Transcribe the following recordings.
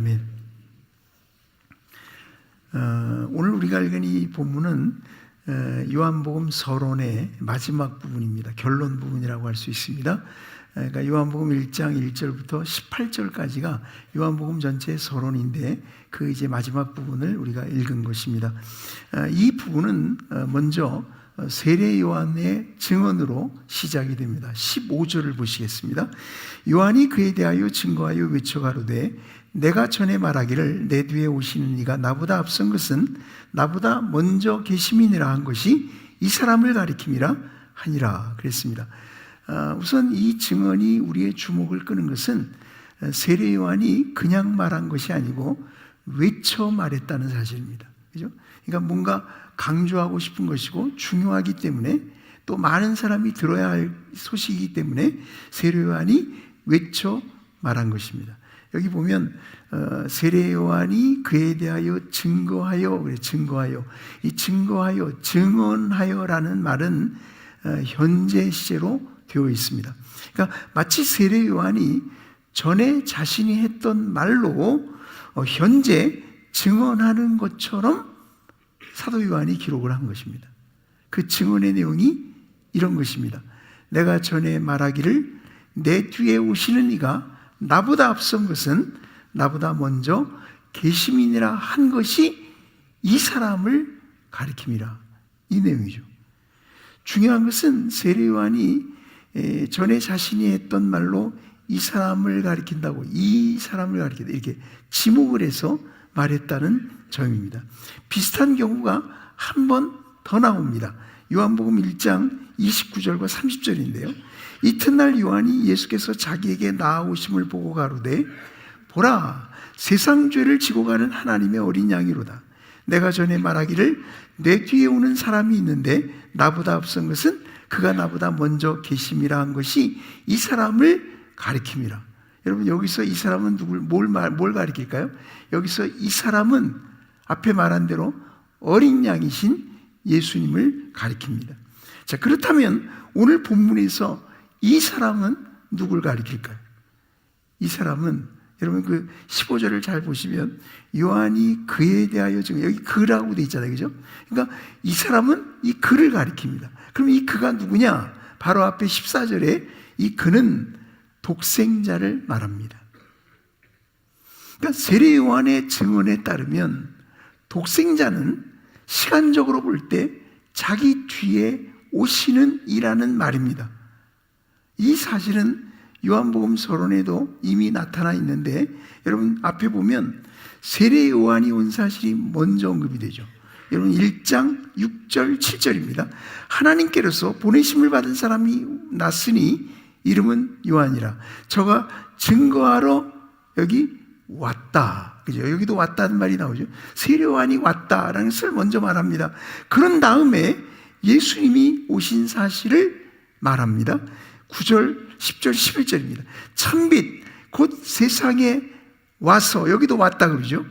아멘. 오늘 우리가 읽은 이 본문은 요한복음 서론의 마지막 부분입니다. 결론 부분이라고 할 수 있습니다. 그러니까 요한복음 1장 1절부터 18절까지가 요한복음 전체의 서론인데 그 이제 마지막 부분을 우리가 읽은 것입니다. 이 부분은 먼저 세례 요한의 증언으로 시작이 됩니다. 15절을 보시겠습니다. 요한이 그에 대하여 증거하여 외쳐 가로되 내가 전에 말하기를 내 뒤에 오시는 이가 나보다 앞선 것은 나보다 먼저 계심이니라 한 것이 이 사람을 가리킴이라 하니라 그랬습니다. 우선 이 증언이 우리의 주목을 끄는 것은 세례 요한이 그냥 말한 것이 아니고 외쳐 말했다는 사실입니다. 그죠? 그러니까 뭔가 강조하고 싶은 것이고 중요하기 때문에 또 많은 사람이 들어야 할 소식이기 때문에 세례 요한이 외쳐 말한 것입니다. 여기 보면 세례 요한이 그에 대하여 증거하여, 이 증거하여, 증언하여라는 말은 현재 시제로 되어 있습니다. 그러니까 마치 세례 요한이 전에 자신이 했던 말로 현재 증언하는 것처럼 사도 요한이 기록을 한 것입니다. 그 증언의 내용이 이런 것입니다. 내가 전에 말하기를 내 뒤에 오시는 이가 나보다 앞선 것은 나보다 먼저 계심이니라 한 것이 이 사람을 가리킴이라. 이 내용이죠. 중요한 것은 세례 요한이 전에 자신이 했던 말로 이 사람을 가리킨다고, 이 사람을 가리킨다 이렇게 지목을 해서 말했다는 점입니다. 비슷한 경우가 한 번 더 나옵니다. 요한복음 1장 29절과 30절인데요. 이튿날 요한이 예수께서 자기에게 나아오심을 보고 가로되 보라 세상 죄를 지고 가는 하나님의 어린 양이로다. 내가 전에 말하기를 내 뒤에 오는 사람이 있는데 나보다 앞선 것은 그가 나보다 먼저 계심이라 한 것이 이 사람을 가리킴이라. 여러분 여기서 이 사람은 뭘 가리킬까요? 여기서 이 사람은 앞에 말한 대로 어린 양이신 예수님을 가리킵니다. 자, 그렇다면 오늘 본문에서 이 사람은 누굴 가리킬까요? 이 사람은 여러분 그 15절을 잘 보시면 요한이 그에 대하여 지금 여기 그라고 돼 있잖아요. 그죠? 그러니까 이 사람은 이 그를 가리킵니다. 그럼 이 그가 누구냐? 바로 앞에 14절에 이 그는 독생자를 말합니다. 그러니까 세례 요한의 증언에 따르면 독생자는 시간적으로 볼 때 자기 뒤에 오시는 이라는 말입니다. 이 사실은 요한복음 서론에도 이미 나타나 있는데 여러분 앞에 보면 세례 요한이 온 사실이 먼저 언급이 되죠. 여러분 1장 6절 7절입니다. 하나님께로서 보내심을 받은 사람이 났으니 이름은 요한이라. 저가 증거하러 여기 왔다. 그죠? 여기도 왔다는 말이 나오죠. 세례 요한이 왔다라는 것을 먼저 말합니다. 그런 다음에 예수님이 오신 사실을 말합니다. 9절, 10절, 11절입니다. 참빛 곧 세상에 와서 여기도 왔다 그러죠.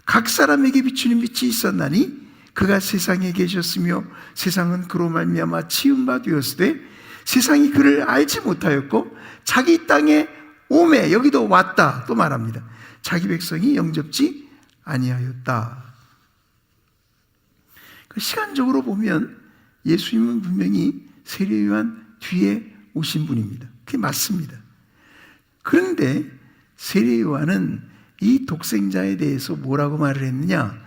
각 사람에게 비추는 빛이 있었나니 그가 세상에 계셨으며 세상은 그로 말미암아 치은 바 되었으되 세상이 그를 알지 못하였고 자기 땅에 오매 여기도 왔다 또 말합니다. 자기 백성이 영접지 아니하였다. 시간적으로 보면 예수님은 분명히 세례 요한 뒤에 오신 분입니다. 그게 맞습니다. 그런데 세례 요한은 이 독생자에 대해서 뭐라고 말을 했느냐?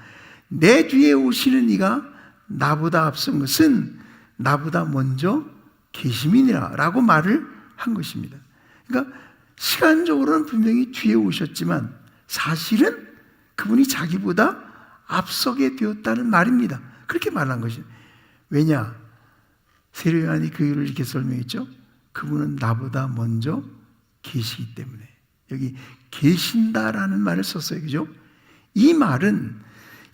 내 뒤에 오시는 이가 나보다 앞선 것은 나보다 먼저 계심이니라 라고 말을 한 것입니다. 그러니까 시간적으로는 분명히 뒤에 오셨지만 사실은 그분이 자기보다 앞서게 되었다는 말입니다. 그렇게 말한 것입니다. 왜냐? 세례 요한이 그 이유를 이렇게 설명했죠. 그분은 나보다 먼저 계시기 때문에. 여기 계신다라는 말을 썼어요. 그죠? 이 말은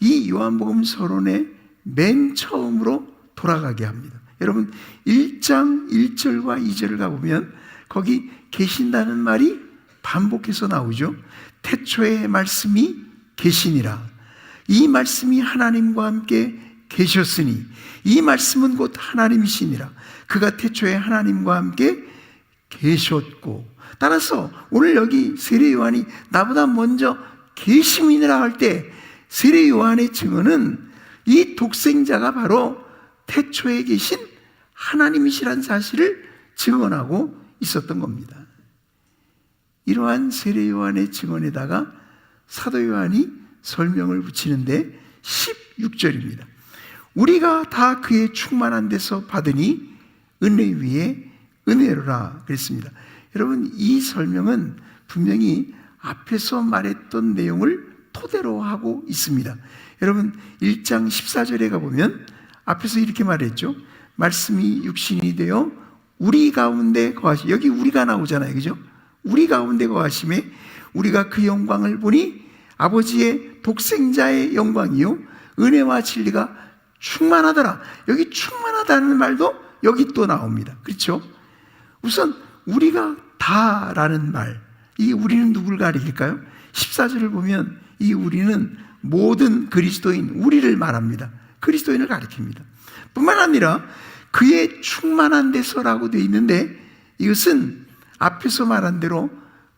이 요한복음 서론의 맨 처음으로 돌아가게 합니다. 여러분 1장 1절과 2절을 가보면 거기 계신다는 말이 반복해서 나오죠. 태초에 말씀이 계시니라. 이 말씀이 하나님과 함께 계셨으니 이 말씀은 곧 하나님이시니라. 그가 태초에 하나님과 함께 계셨고 따라서 오늘 여기 세례 요한이 나보다 먼저 계시민이라 할 때 세례 요한의 증언은 이 독생자가 바로 태초에 계신 하나님이시란 사실을 증언하고 있었던 겁니다. 이러한 세례 요한의 증언에다가 사도 요한이 설명을 붙이는데 16절입니다. 우리가 다 그의 충만한 데서 받으니 은혜 위에 은혜로라 그랬습니다. 여러분, 이 설명은 분명히 앞에서 말했던 내용을 토대로 하고 있습니다. 여러분, 1장 14절에 가보면 앞에서 이렇게 말했죠. 말씀이 육신이 되어 우리 가운데 거하시, 여기 우리가 나오잖아요, 그죠? 우리 가운데 거하심에 우리가 그 영광을 보니 아버지의 독생자의 영광이요 은혜와 진리가 충만하더라. 여기 충만하다는 말도 여기 또 나옵니다. 그렇죠? 우선 우리가 다라는 말, 이 우리는 누굴 가리킬까요? 14절을 보면 이 우리는 모든 그리스도인, 우리를 말합니다. 그리스도인을 가리킵니다. 뿐만 아니라 그의 충만한 데서라고 되어 있는데, 이것은 앞에서 말한 대로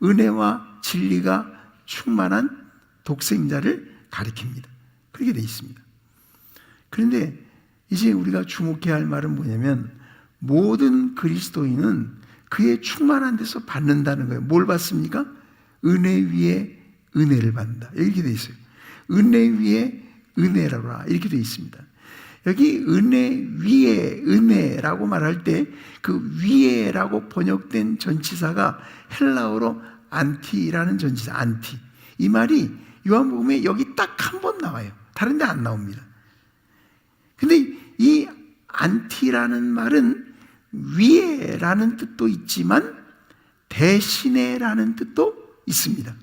은혜와 진리가 충만한 독생자를 가리킵니다. 그렇게 되어 있습니다. 그런데 이제 우리가 주목해야 할 말은 뭐냐면, 모든 그리스도인은 그의 충만한 데서 받는다는 거예요. 뭘 받습니까? 은혜 위에 은혜를 받는다. 이렇게 되어 있어요. 은혜 위에 은혜라라 이렇게 되어 있습니다. 여기 은혜 위에 은혜라고 말할 때 그 위에라고 번역된 전치사가 헬라어로 안티라는 전치사, 안티. 이 말이 요한복음에 여기 딱 한 번 나와요. 다른 데 안 나옵니다. 근데 이 안티라는 말은 위에라는 뜻도 있지만 대신에라는 뜻도 있습니다.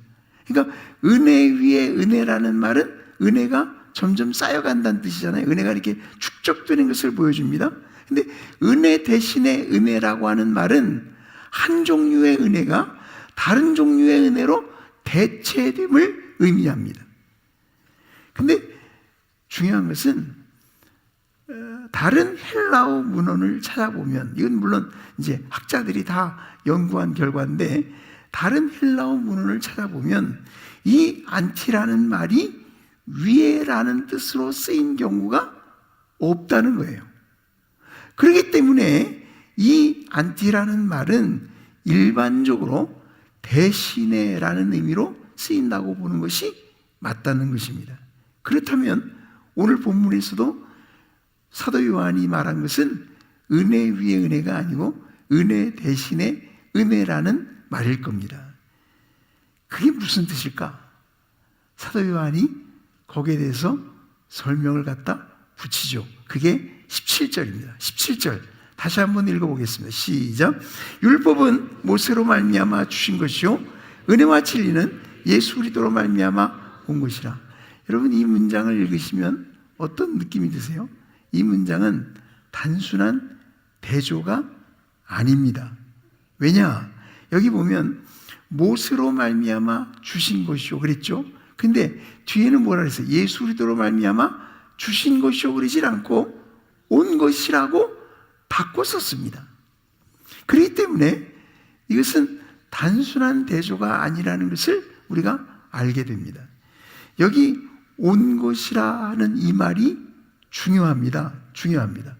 그러니까 은혜 위에 은혜라는 말은 은혜가 점점 쌓여간다는 뜻이잖아요. 은혜가 이렇게 축적되는 것을 보여줍니다. 근데 은혜 대신에 은혜라고 하는 말은 한 종류의 은혜가 다른 종류의 은혜로 대체됨을 의미합니다. 근데 중요한 것은 다른 헬라어 문헌을 찾아보면, 이건 물론 이제 학자들이 다 연구한 결과인데, 다른 헬라어 문헌을 찾아보면 이 안티라는 말이 위에라는 뜻으로 쓰인 경우가 없다는 거예요. 그렇기 때문에 이 안티라는 말은 일반적으로 대신에라는 의미로 쓰인다고 보는 것이 맞다는 것입니다. 그렇다면 오늘 본문에서도 사도 요한이 말한 것은 은혜 위에 은혜가 아니고 은혜 대신에 은혜라는 말일 겁니다. 그게 무슨 뜻일까? 사도 요한이 거기에 대해서 설명을 갖다 붙이죠. 그게 17절입니다. 17절 다시 한번 읽어보겠습니다. 시작. 율법은 모세로 말미암아 주신 것이요 은혜와 진리는 예수 그리스도로 말미암아 온 것이라. 여러분, 이 문장을 읽으시면 어떤 느낌이 드세요? 이 문장은 단순한 대조가 아닙니다. 왜냐? 여기 보면 모세로 말미암아 주신 것이요 그랬죠. 근데 뒤에는 뭐라 그랬어요? 예수 그리스도로 말미암아 주신 것이요 그러질 않고 온 것이라고 바꿔 썼습니다. 그렇기 때문에 이것은 단순한 대조가 아니라는 것을 우리가 알게 됩니다. 여기 온 것이라는 이 말이 중요합니다. 중요합니다.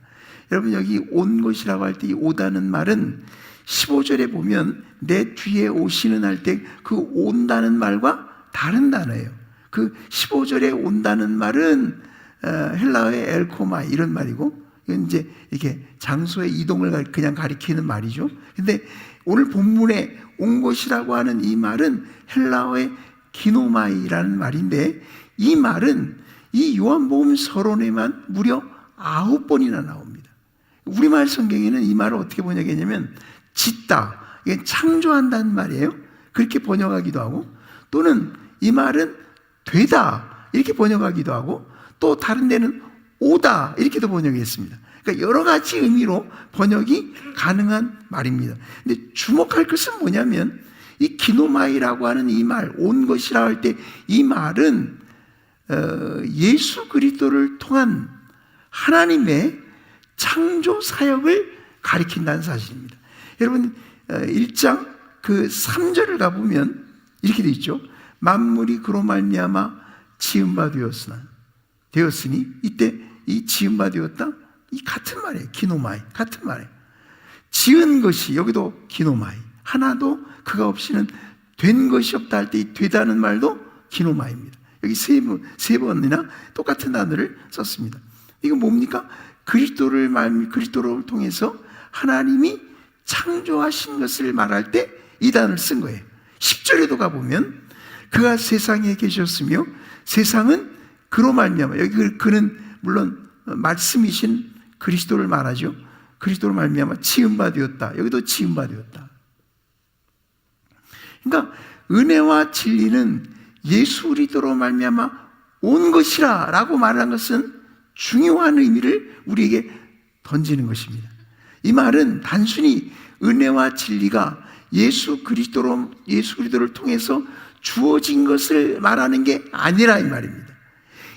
여러분, 여기 온 것이라고 할 때 이 오다는 말은 15절에 보면 내 뒤에 오시는 할 때 그 온다는 말과 다른 단어예요. 그 15절에 온다는 말은 헬라어의 엘코마 이런 말이고, 이건 이제 이렇게 장소의 이동을 그냥 가리키는 말이죠. 근데 오늘 본문에 온 것이라고 하는 이 말은 헬라어의 기노마이라는 말인데, 이 말은 이 요한복음 서론에만 무려 9번이나 나옵니다. 우리말 성경에는 이 말을 어떻게 번역했냐면 짓다, 이게 창조한다는 말이에요. 그렇게 번역하기도 하고, 또는 이 말은 되다 이렇게 번역하기도 하고, 또 다른 데는 오다 이렇게도 번역했습니다. 그러니까 여러 가지 의미로 번역이 가능한 말입니다. 근데 주목할 것은 뭐냐면 이 기노마이라고 하는 이 말, 온 것이라 할 때 이 말은 예수 그리스도를 통한 하나님의 창조 사역을 가리킨다는 사실입니다. 여러분, 1장 그 3절을 가보면 이렇게 되어 있죠. 만물이 그로 말미암아 지은 바 되었으니 이때 이 지은 바 되었다, 이 같은 말이에요. 기노마이, 같은 말이에요. 지은 것이, 여기도 기노마이, 하나도 그가 없이는 된 것이 없다 할 때 이 되다는 말도 기노마이입니다. 여기 세 번이나 똑같은 단어를 썼습니다. 이건 뭡니까? 그리스도를 통해서 하나님이 창조하신 것을 말할 때 이 단어를 쓴 거예요. 10절에도 가보면 그가 세상에 계셨으며 세상은 그로 말미암아, 여기 그는 물론 말씀이신 그리스도를 말하죠. 그리스도로 말미암아 지은 바 되었다. 여기도 지은 바 되었다. 그러니까 은혜와 진리는 예수 그리스도로 말미암아 온 것이라 라고 말하는 것은 중요한 의미를 우리에게 던지는 것입니다. 이 말은 단순히 은혜와 진리가 예수 그리스도를 통해서 주어진 것을 말하는 게 아니라 이 말입니다.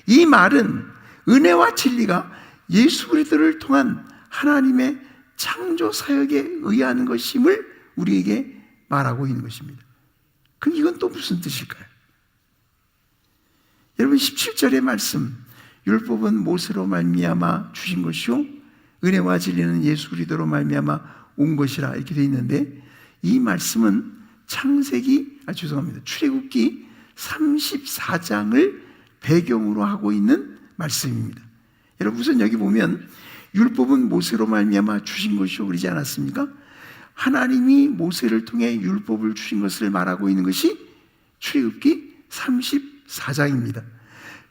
이 말은 은혜와 진리가 예수 그리스도를 통한 하나님의 창조 사역에 의한 것임을 우리에게 말하고 있는 것입니다. 그럼 이건 또 무슨 뜻일까요? 여러분 17절의 말씀, 율법은 모세로 말미암아 주신 것이요 은혜와 진리는 예수 그리스도로 말미암아 온 것이라 이렇게 되어 있는데, 이 말씀은 출애굽기 34장을 배경으로 하고 있는 말씀입니다. 여러분 우선 여기 보면 율법은 모세로 말미암아 주신 것이요 그러지 않았습니까? 하나님이 모세를 통해 율법을 주신 것을 말하고 있는 것이 출애굽기 34장입니다.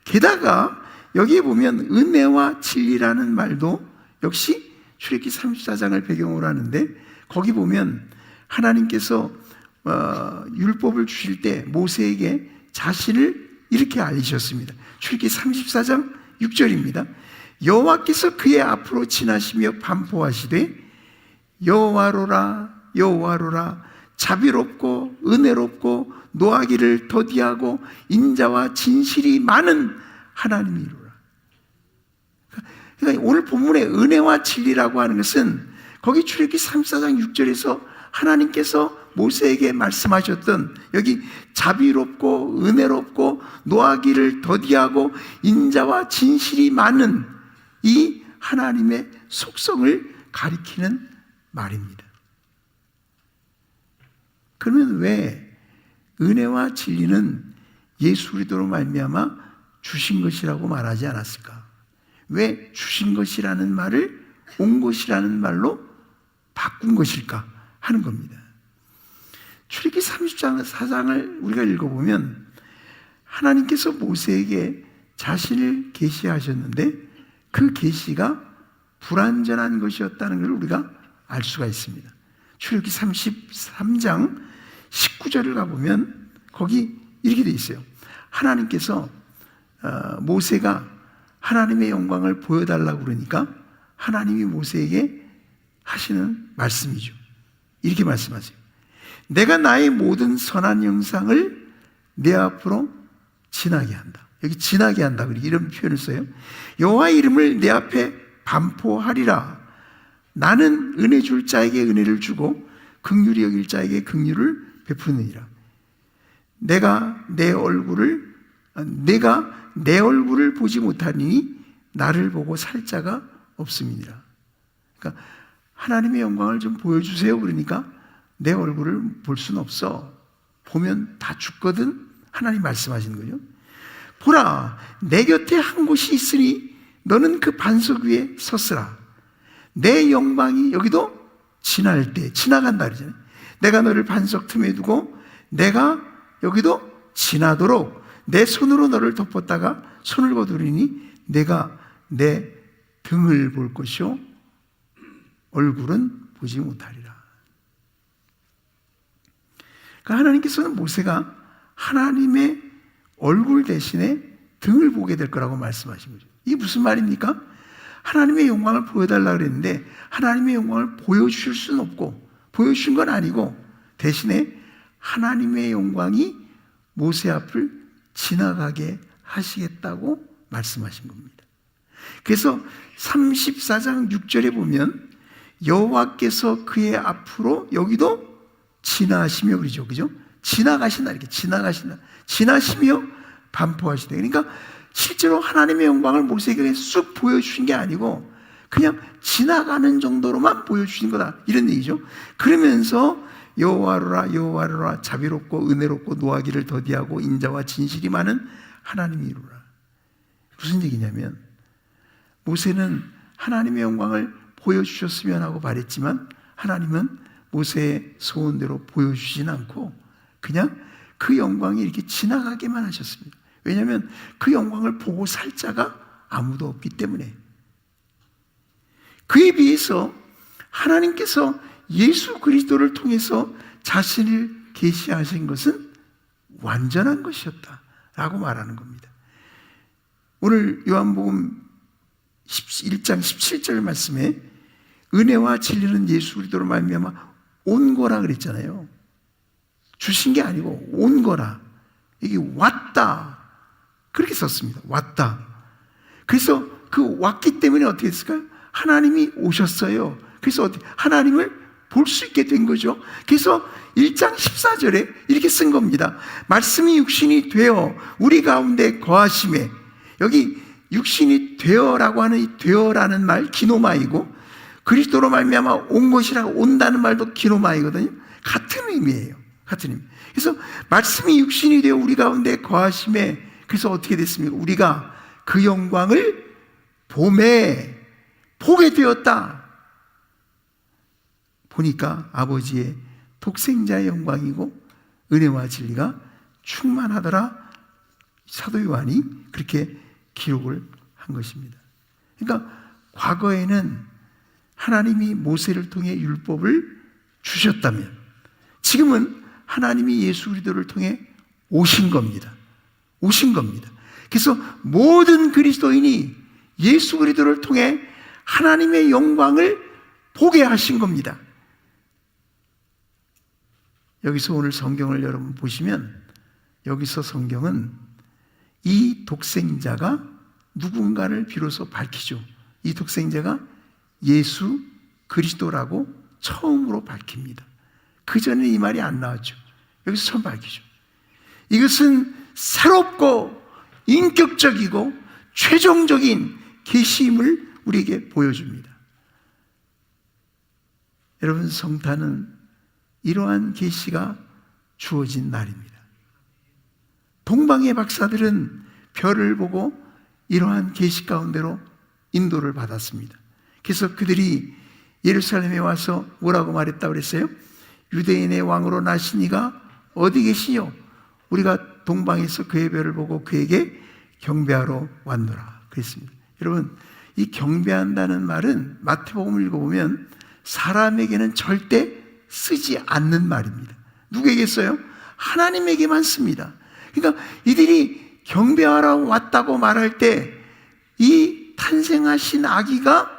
게다가 여기에 보면 은혜와 진리라는 말도 역시 출애굽기 34장을 배경으로 하는데, 거기 보면 하나님께서 율법을 주실 때 모세에게 자신을 이렇게 알리셨습니다. 출애굽기 34장 6절입니다. 여호와께서 그의 앞으로 지나시며 반포하시되 여호와로라 여호와로라 자비롭고 은혜롭고 노하기를 더디하고 인자와 진실이 많은 하나님이로라. 그러니까 오늘 본문의 은혜와 진리라고 하는 것은 거기 출애굽기 34장 6절에서 하나님께서 모세에게 말씀하셨던 여기 자비롭고 은혜롭고 노하기를 더디하고 인자와 진실이 많은 이 하나님의 속성을 가리키는 말입니다. 그러면 왜 은혜와 진리는 예수 그리스도로 말미암아 주신 것이라고 말하지 않았을까? 왜 주신 것이라는 말을 온 것이라는 말로 바꾼 것일까 하는 겁니다. 출애굽기 34장을 우리가 읽어보면 하나님께서 모세에게 자신을 계시하셨는데 그 계시가 불완전한 것이었다는 걸 우리가 알 수가 있습니다. 출애굽기 33장 19절을 가보면 거기 이렇게 돼 있어요. 하나님께서 모세가 하나님의 영광을 보여달라고 그러니까 하나님이 모세에게 하시는 말씀이죠. 이렇게 말씀하세요. 내가 나의 모든 선한 영상을 내 앞으로 지나게 한다. 여기 지나게 한다. 이런 표현을 써요. 여호와의 이름을 내 앞에 반포하리라. 나는 은혜 줄 자에게 은혜를 주고 긍휼히 여길 자에게 긍휼을 베푸느니라. 내가 내 얼굴을 보지 못하니 나를 보고 살 자가 없음이니라. 그러니까 하나님의 영광을 좀 보여주세요. 그러니까 내 얼굴을 볼 수는 없어. 보면 다 죽거든. 하나님 말씀하시는 거죠. 보라, 내 곁에 한 곳이 있으니 너는 그 반석 위에 섰으라. 내 영광이, 여기도 지날 때, 지나간다 그러잖아요. 내가 너를 반석 틈에 두고 내가 여기도 지나도록 내 손으로 너를 덮었다가 손을 거두리니 내가 내 등을 볼 것이요 얼굴은 보지 못하리라. 그러니까 하나님께서는 모세가 하나님의 얼굴 대신에 등을 보게 될 거라고 말씀하신 거죠. 이게 무슨 말입니까? 하나님의 영광을 보여달라고 그랬는데 하나님의 영광을 보여주실 수는 없고 보여주신 건 아니고 대신에 하나님의 영광이 모세 앞을 지나가게 하시겠다고 말씀하신 겁니다. 그래서 34장 6절에 보면 여호와께서 그의 앞으로 여기도 지나시며 그러죠. 그죠? 지나가신다. 이렇게 지나가신다. 지나시며 반포하시되. 그러니까 실제로 하나님의 영광을 모세에게 쑥 보여주신 게 아니고 그냥 지나가는 정도로만 보여주신 거다, 이런 얘기죠. 그러면서 여호와로라 여호와로라 자비롭고 은혜롭고 노하기를 더디하고 인자와 진실이 많은 하나님이로라. 무슨 얘기냐면 모세는 하나님의 영광을 보여주셨으면 하고 바랬지만 하나님은 모세의 소원대로 보여주진 않고 그냥 그 영광이 이렇게 지나가게만 하셨습니다. 왜냐하면 그 영광을 보고 살 자가 아무도 없기 때문에. 그에 비해서 하나님께서 예수 그리스도를 통해서 자신을 계시하신 것은 완전한 것이었다라고 말하는 겁니다. 오늘 요한복음 1장 17절 말씀에 은혜와 진리는 예수 그리스도로 말미암아 온 거라 그랬잖아요. 주신 게 아니고 온 거라. 이게 왔다, 그렇게 썼습니다. 왔다. 그래서 그 왔기 때문에 어떻게 했을까요? 하나님이 오셨어요. 그래서 하나님을 볼 수 있게 된 거죠. 그래서 1장 14절에 이렇게 쓴 겁니다. 말씀이 육신이 되어 우리 가운데 거하심에, 여기 육신이 되어라고 하는 이 되어라는 말 기노마이고 그리스도로 말미암아 온 것이라고 온다는 말도 기노마이거든요. 같은 의미예요. 같은 의미. 그래서 말씀이 육신이 되어 우리 가운데 거하심에, 그래서 어떻게 됐습니까? 우리가 그 영광을 봄에 보게 되었다. 보니까 아버지의 독생자의 영광이고 은혜와 진리가 충만하더라. 사도 요한이 그렇게 기록을 한 것입니다. 그러니까 과거에는 하나님이 모세를 통해 율법을 주셨다면 지금은 하나님이 예수 그리스도를 통해 오신 겁니다. 오신 겁니다. 그래서 모든 그리스도인이 예수 그리스도를 통해 하나님의 영광을 보게 하신 겁니다. 여기서 오늘 성경을 여러분 보시면 여기서 성경은 이 독생자가 누군가를 비로소 밝히죠. 이 독생자가 예수 그리스도라고 처음으로 밝힙니다. 그전에 이 말이 안 나왔죠. 여기서 처음 밝히죠. 이것은 새롭고 인격적이고 최종적인 계시임을 우리에게 보여줍니다. 여러분, 성탄은 이러한 계시가 주어진 날입니다. 동방의 박사들은 별을 보고 이러한 계시 가운데로 인도를 받았습니다. 그래서 그들이 예루살렘에 와서 뭐라고 말했다고 그랬어요? 유대인의 왕으로 나신 이가 어디 계시요? 우리가 동방에서 그의 별을 보고 그에게 경배하러 왔노라 그랬습니다. 여러분, 이 경배한다는 말은 마태복음을 읽어보면 사람에게는 절대 쓰지 않는 말입니다. 누구에게 써요? 하나님에게만 씁니다. 그러니까 이들이 경배하러 왔다고 말할 때 이 탄생하신 아기가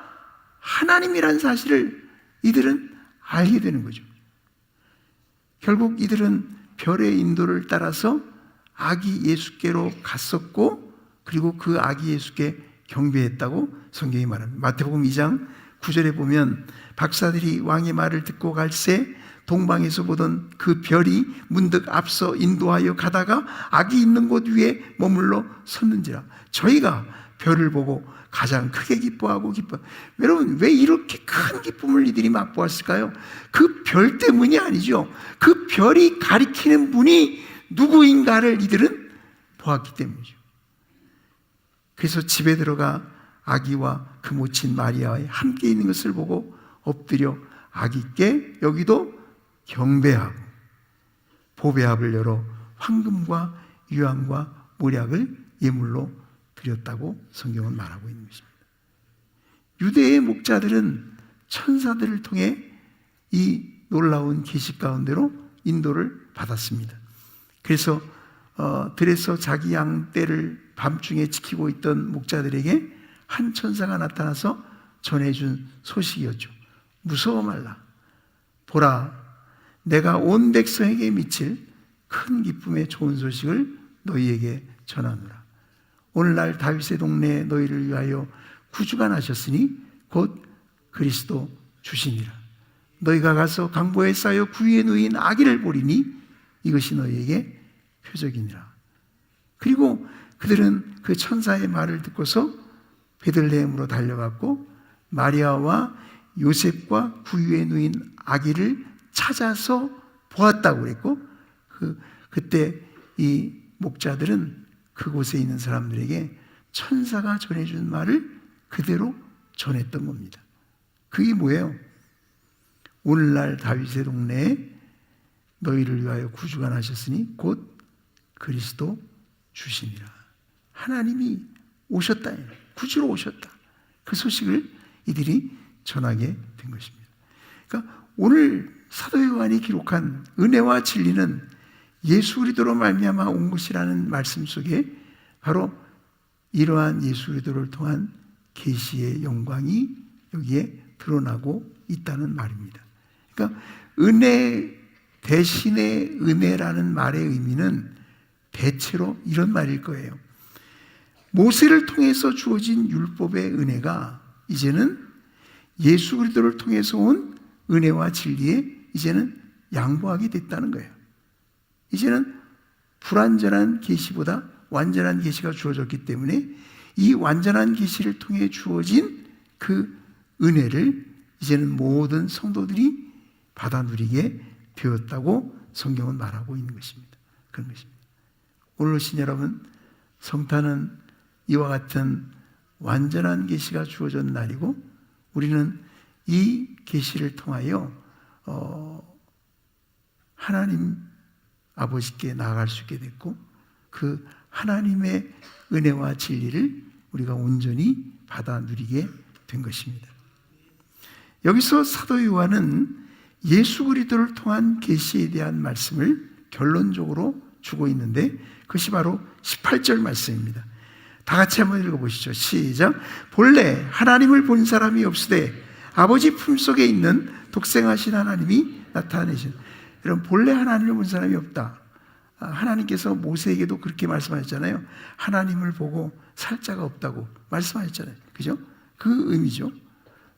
하나님이라는 사실을 이들은 알게 되는 거죠. 결국 이들은 별의 인도를 따라서 아기 예수께로 갔었고 그리고 그 아기 예수께 경배했다고 성경이 말합니다. 마태복음 2장 9절에 보면 박사들이 왕의 말을 듣고 갈새 동방에서 보던 그 별이 문득 앞서 인도하여 가다가 아기 있는 곳 위에 머물러 섰는지라. 저희가 별을 보고 가장 크게 기뻐하고 여러분, 왜 이렇게 큰 기쁨을 이들이 맛보았을까요? 그 별 때문이 아니죠. 그 별이 가리키는 분이 누구인가를 이들은 보았기 때문이죠. 그래서 집에 들어가 아기와 그 모친 마리아와 함께 있는 것을 보고 엎드려 아기께 여기도 경배하고 보배합을 열어 황금과 유황과 모략을 예물로 드렸다고 성경은 말하고 있는 것입니다. 유대의 목자들은 천사들을 통해 이 놀라운 계시 가운데로 인도를 받았습니다. 그래서 들에서 자기 양떼를 밤중에 지키고 있던 목자들에게 한 천사가 나타나서 전해준 소식이었죠. 무서워 말라. 보라, 내가 온 백성에게 미칠 큰 기쁨의 좋은 소식을 너희에게 전하노라. 오늘날 다윗의 동네에 너희를 위하여 구주가 나셨으니 곧 그리스도 주시니라. 너희가 가서 강보에 쌓여 구유에 누인 아기를 보리니 이것이 너희에게 표적이니라. 그리고 그들은 그 천사의 말을 듣고서 베들레헴으로 달려갔고 마리아와 요셉과 구유에 누인 아기를 찾아서 보았다고 그랬고 그때 이 목자들은 그곳에 있는 사람들에게 천사가 전해준 말을 그대로 전했던 겁니다. 그게 뭐예요? 오늘날 다윗의 동네에 너희를 위하여 구주가 나셨으니 곧 그리스도 주시니라. 하나님이 오셨다, 구주로 오셨다. 그 소식을 이들이 전하게 된 것입니다. 그러니까 오늘 사도 요한이 기록한 은혜와 진리는 예수 그리스도로 말미암아 온 것이라는 말씀 속에 바로 이러한 예수 그리스도를 통한 계시의 영광이 여기에 드러나고 있다는 말입니다. 그러니까 은혜 대신의 은혜라는 말의 의미는 대체로 이런 말일 거예요. 모세를 통해서 주어진 율법의 은혜가 이제는 예수 그리스도를 통해서 온 은혜와 진리에 이제는 양보하게 됐다는 거예요. 이제는 불완전한 계시보다 완전한 계시가 주어졌기 때문에 이 완전한 계시를 통해 주어진 그 은혜를 이제는 모든 성도들이 받아 누리게 되었다고 성경은 말하고 있는 것입니다. 그런 것입니다. 오늘 오신 여러분, 성탄은 이와 같은 완전한 계시가 주어진 날이고 우리는 이 계시를 통하여 하나님 아버지께 나아갈 수 있게 됐고 그 하나님의 은혜와 진리를 우리가 온전히 받아 누리게 된 것입니다. 여기서 사도 요한은 예수 그리스도를 통한 계시에 대한 말씀을 결론적으로 주고 있는데 그것이 바로 18절 말씀입니다. 다 같이 한번 읽어보시죠. 시작. 본래 하나님을 본 사람이 없으되 아버지 품속에 있는 독생하신 하나님이 나타내신. 여러분, 본래 하나님을 본 사람이 없다. 하나님께서 모세에게도 그렇게 말씀하셨잖아요. 하나님을 보고 살 자가 없다고 말씀하셨잖아요. 그죠? 그 의미죠.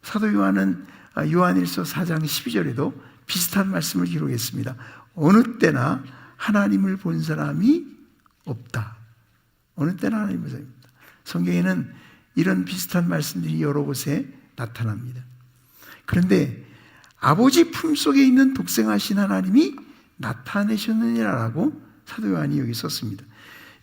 사도 요한은 요한일서 4장 12절에도 비슷한 말씀을 기록했습니다. 어느 때나 하나님을 본 사람이 없다. 어느 때나 하나님을 본 사람이 없다. 성경에는 이런 비슷한 말씀들이 여러 곳에 나타납니다. 그런데 아버지 품속에 있는 독생하신 하나님이 나타내셨느니라라고 사도 요한이 여기 썼습니다.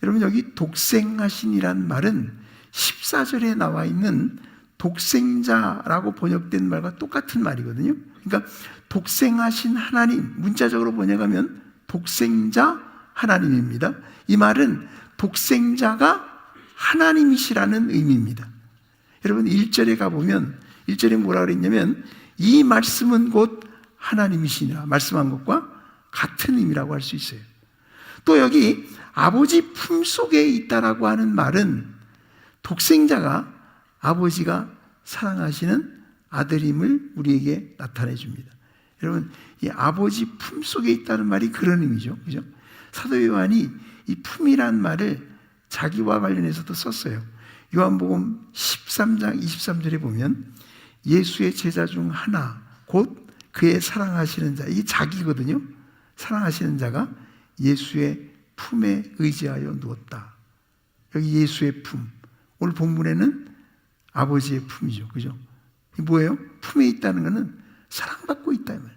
여러분, 여기 독생하신이란 말은 14절에 나와 있는 독생자라고 번역된 말과 똑같은 말이거든요. 그러니까 독생하신 하나님, 문자적으로 번역하면 독생자 하나님입니다. 이 말은 독생자가 하나님이시라는 의미입니다. 여러분, 1절에 가보면 1절에 뭐라 그랬냐면 이 말씀은 곧 하나님이시니라 말씀한 것과 같은 의미라고 할 수 있어요. 또 여기 아버지 품속에 있다라고 하는 말은 독생자가 아버지가 사랑하시는 아들임을 우리에게 나타내 줍니다. 여러분, 이 아버지 품속에 있다는 말이 그런 의미죠. 그죠? 사도 요한이 이 품이란 말을 자기와 관련해서도 썼어요. 요한복음 13장 23절에 보면 예수의 제자 중 하나 곧 그의 사랑하시는 자, 이게 자기거든요. 사랑하시는 자가 예수의 품에 의지하여 누웠다. 여기 예수의 품. 오늘 본문에는 아버지의 품이죠. 그죠? 이게 뭐예요? 품에 있다는 것은 사랑받고 있다. 이 말.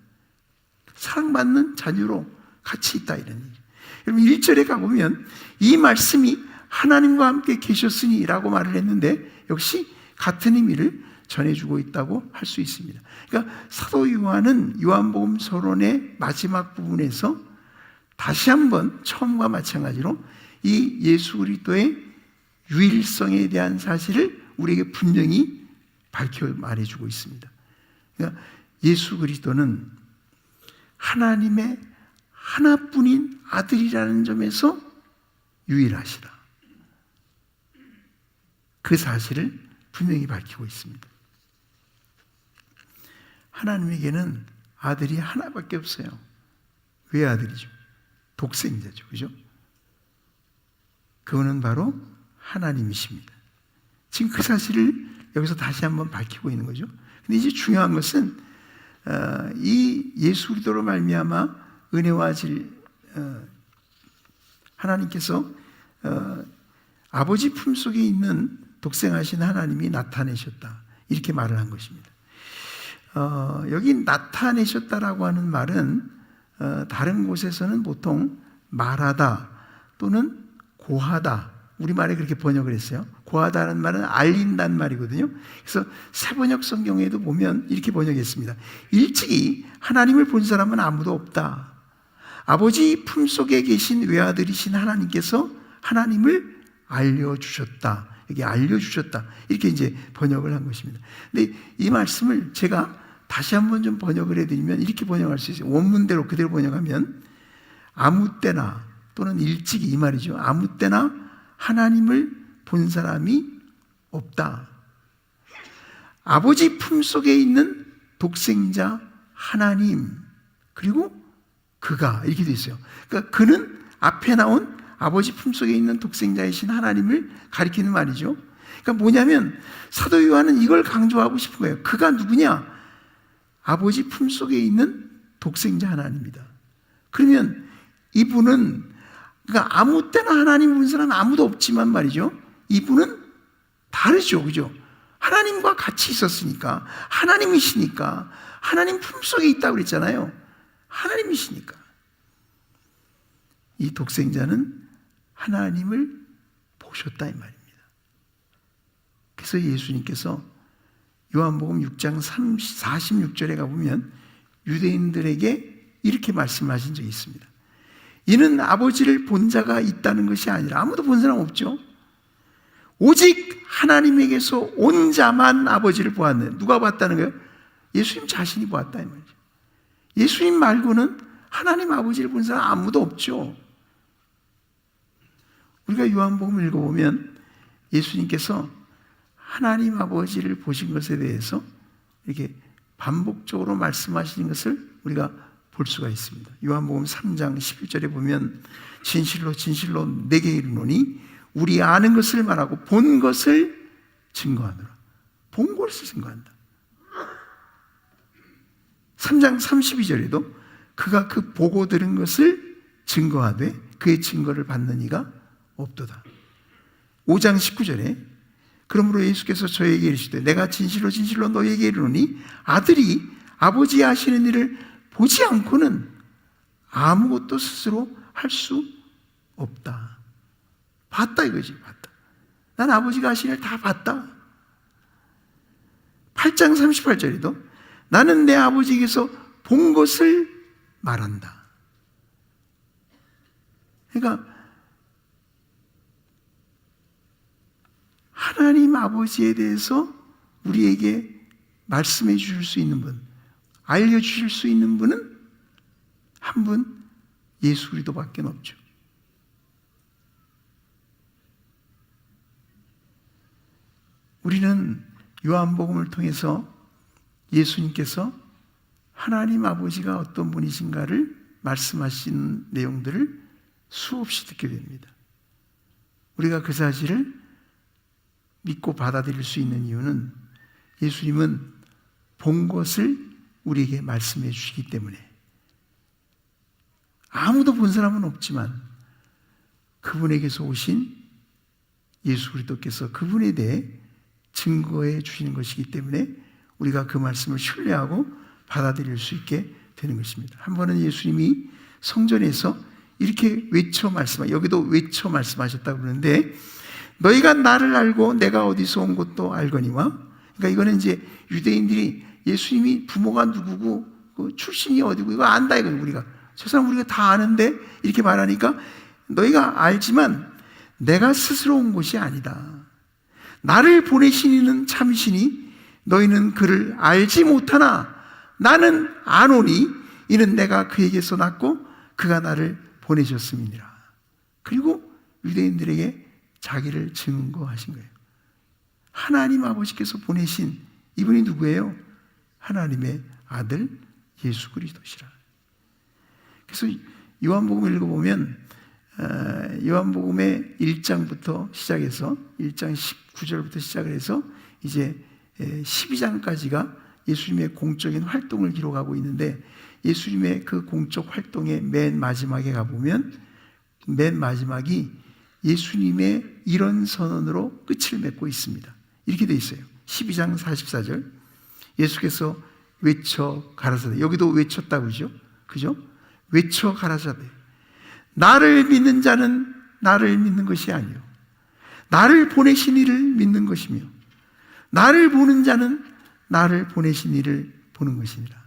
사랑받는 자녀로 같이 있다. 이런 얘기. 여러분, 1절에 가보면 이 말씀이 하나님과 함께 계셨으니 라고 말을 했는데 역시 같은 의미를 전해주고 있다고 할 수 있습니다. 그러니까 사도 요한은 요한복음 서론의 마지막 부분에서 다시 한번 처음과 마찬가지로 이 예수 그리스도의 유일성에 대한 사실을 우리에게 분명히 밝혀 말해주고 있습니다. 그러니까 예수 그리스도는 하나님의 하나뿐인 아들이라는 점에서 유일하시다. 그 사실을 분명히 밝히고 있습니다. 하나님에게는 아들이 하나밖에 없어요. 왜 아들이죠? 독생자죠. 그죠? 그거는 바로 하나님이십니다. 지금 그 사실을 여기서 다시 한번 밝히고 있는 거죠. 근데 이제 중요한 것은 이 예수 그리스도로 말미암아 은혜와 하나님께서 아버지 품속에 있는 독생하신 하나님이 나타내셨다, 이렇게 말을 한 것입니다. 여기 나타내셨다라고 하는 말은 다른 곳에서는 보통 말하다 또는 고하다, 우리말에 그렇게 번역을 했어요. 고하다는 말은 알린다는 말이거든요. 그래서 새번역 성경에도 보면 이렇게 번역했습니다. 일찍이 하나님을 본 사람은 아무도 없다. 아버지 품속에 계신 외아들이신 하나님께서 하나님을 알려주셨다. 여기 알려주셨다, 이렇게 이제 번역을 한 것입니다. 근데 이 말씀을 제가 다시 한번 좀 번역을 해드리면 이렇게 번역할 수 있어요. 원문대로 그대로 번역하면 아무 때나 또는 일찍이, 이 말이죠. 아무 때나 하나님을 본 사람이 없다. 아버지 품속에 있는 독생자 하나님, 그리고 그가, 이렇게 되어 있어요. 그러니까 그는 앞에 나온 아버지 품속에 있는 독생자이신 하나님을 가리키는 말이죠. 그러니까 뭐냐면 사도 요한은 이걸 강조하고 싶은 거예요. 그가 누구냐? 아버지 품속에 있는 독생자 하나님입니다. 그러면 이분은, 그러니까 아무 때나 하나님 본 사람은 아무도 없지만 말이죠, 이분은 다르죠. 그죠? 하나님과 같이 있었으니까, 하나님이시니까, 하나님 품속에 있다고 그랬잖아요. 하나님이시니까. 이 독생자는 하나님을 보셨다, 이 말입니다. 그래서 예수님께서 요한복음 6장 46절에 가보면 유대인들에게 이렇게 말씀하신 적이 있습니다. 이는 아버지를 본 자가 있다는 것이 아니라, 아무도 본 사람 없죠. 오직 하나님에게서 온 자만 아버지를 보았네. 누가 봤다는 거예요? 예수님 자신이 보았다, 이 말이죠. 예수님 말고는 하나님 아버지를 본 사람 아무도 없죠. 우리가 요한복음 읽어보면 예수님께서 하나님 아버지를 보신 것에 대해서 이렇게 반복적으로 말씀하시는 것을 우리가 볼 수가 있습니다. 요한복음 3장 11절에 보면 진실로 진실로 내게 이르노니 우리 아는 것을 말하고 본 것을 증거하노라. 본 것을 증거한다. 3장 32절에도 그가 그 보고 들은 것을 증거하되 그의 증거를 받는 이가 없도다. 5장 19절에 그러므로 예수께서 저에게 이르시되 내가 진실로 진실로 너에게 이르노니 아들이 아버지 하시는 일을 보지 않고는 아무것도 스스로 할 수 없다. 봤다 이거지. 봤다. 난 아버지가 하시는 일 다 봤다. 8장 38절에도 나는 내 아버지에게서 본 것을 말한다. 그러니까 하나님 아버지에 대해서 우리에게 말씀해 주실 수 있는 분, 알려주실 수 있는 분은 한 분, 예수 그리스도밖에 없죠. 우리는 요한복음을 통해서 예수님께서 하나님 아버지가 어떤 분이신가를 말씀하신 내용들을 수없이 듣게 됩니다. 우리가 그 사실을 믿고 받아들일 수 있는 이유는 예수님은 본 것을 우리에게 말씀해 주시기 때문에, 아무도 본 사람은 없지만 그분에게서 오신 예수 그리스도께서 그분에 대해 증거해 주시는 것이기 때문에 우리가 그 말씀을 신뢰하고 받아들일 수 있게 되는 것입니다. 한 번은 예수님이 성전에서 이렇게 외쳐 말씀하셨다. 여기도 외쳐 말씀하셨다고 그러는데 너희가 나를 알고 내가 어디서 온 것도 알거니와. 그러니까 이거는 이제 유대인들이 예수님이 부모가 누구고 그 출신이 어디고 이거 안다 이거는 우리가 저 사람 우리가 다 아는데 이렇게 말하니까 너희가 알지만 내가 스스로 온 것이 아니다. 나를 보내신 이는 참이시니 너희는 그를 알지 못하나 나는 아노니 이는 내가 그에게서 났고 그가 나를 보내셨음이니라. 그리고 유대인들에게 자기를 증거하신 거예요. 하나님 아버지께서 보내신 이분이 누구예요? 하나님의 아들 예수 그리스도시라. 그래서 요한복음 읽어보면 요한복음의 1장부터 시작해서 1장 19절부터 시작을 해서 이제 12장까지가 예수님의 공적인 활동을 기록하고 있는데 예수님의 그 공적 활동의 맨 마지막에 가보면 맨 마지막이 예수님의 이런 선언으로 끝을 맺고 있습니다. 이렇게 돼 있어요. 12장 44절 예수께서 외쳐 가라사대, 여기도 외쳤다고 그죠? 외쳐 가라사대, 나를 믿는 자는 나를 믿는 것이 아니요 나를 보내신 이를 믿는 것이며 나를 보는 자는 나를 보내신 이를 보는 것이니라.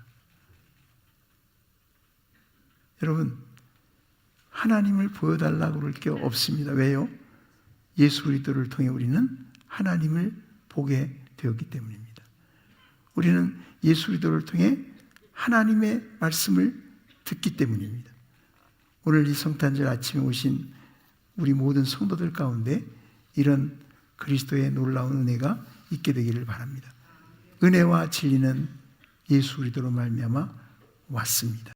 여러분, 하나님을 보여달라고 그럴 게 없습니다. 왜요? 예수 그리스도를 통해 우리는 하나님을 보게 되었기 때문입니다. 우리는 예수 그리스도를 통해 하나님의 말씀을 듣기 때문입니다. 오늘 이 성탄절 아침에 오신 우리 모든 성도들 가운데 이런 그리스도의 놀라운 은혜가 있게 되기를 바랍니다. 은혜와 진리는 예수 그리스도로 말미암아 왔습니다.